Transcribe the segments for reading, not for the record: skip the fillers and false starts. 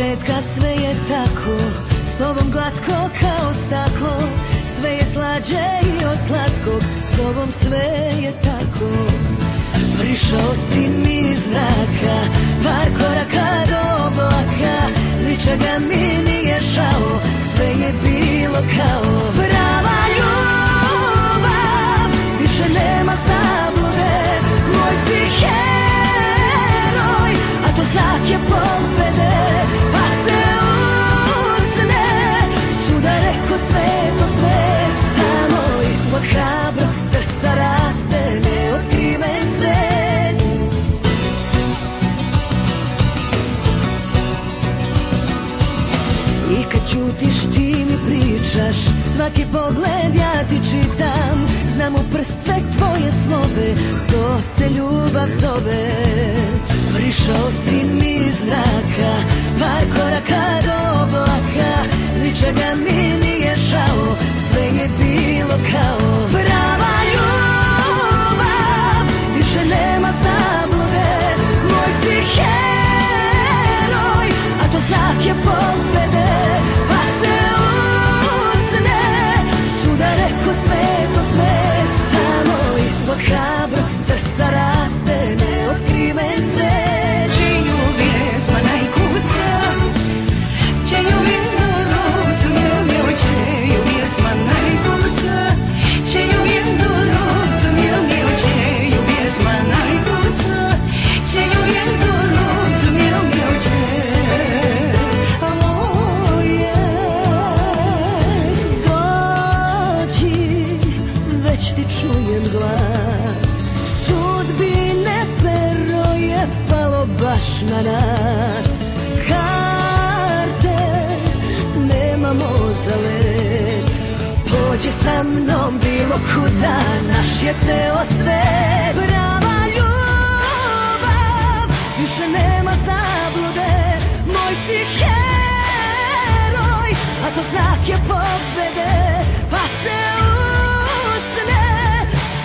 početka sve je tako, s tobom glatko kao staklo. Sve je slađe i od slatkog, s tobom sve je tako. Prišao si mi iz mraka, par koraka do oblaka. Ničega mi nije žao, sve je bilo kao prava ljubav. Više nema zablude, moj si heroj, a to znak je pobede. Pa se usne, sudareko sveto svet, samo ispod hrabrog srca raste neotkriven cvet. I kad ćutiš ti mi pričaš, svaki pogled ja ti čitam. Znam u prst sve tvoje slove, to se ljubav zove. Prišao si mi iz mraka, par koraka do oblaka. Ničega mi nije žao, sve je bilo kao prava ljubav. Više nema zablude, moj si heroj, a to znak je pobede. Pa se usne, sudareko sveto svet, samo ispod hrabrog srca raste neotkriven cvet. Čiju pjesma najkuca, čiju vijezdu rucu mjel mjel, čiju pjesma najkuca, čiju vijezdu rucu mjel mjel, čiju pjesma najkuca, čiju vijezdu rucu mjel mjel, ti čujem glas, sudbine pero je palo baš na nas. Karte nemamo za let, pođi sa mnom bilo kuda, naš je ceo svet. Prava ljubav, više nema zablude, moj si heroj, a to znak je pobede. Pa se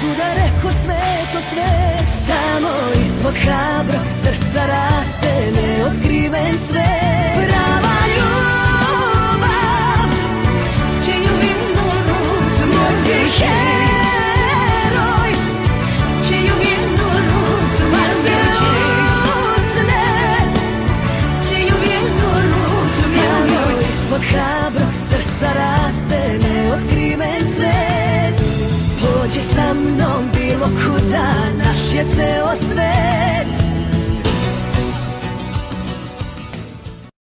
sudareko sveto svet, samo ispod hrabrog srca raste neotkriven cvet. Prava ljubav, čiju vijezdu rucu moj si heroj, čiju vijezdu rucu pa se usne, čiju vijezdu rucu samo ispod hrabrog srca raste neotkriven cvet. Pođi sa mnom bilo kuda, naš je ceo svet.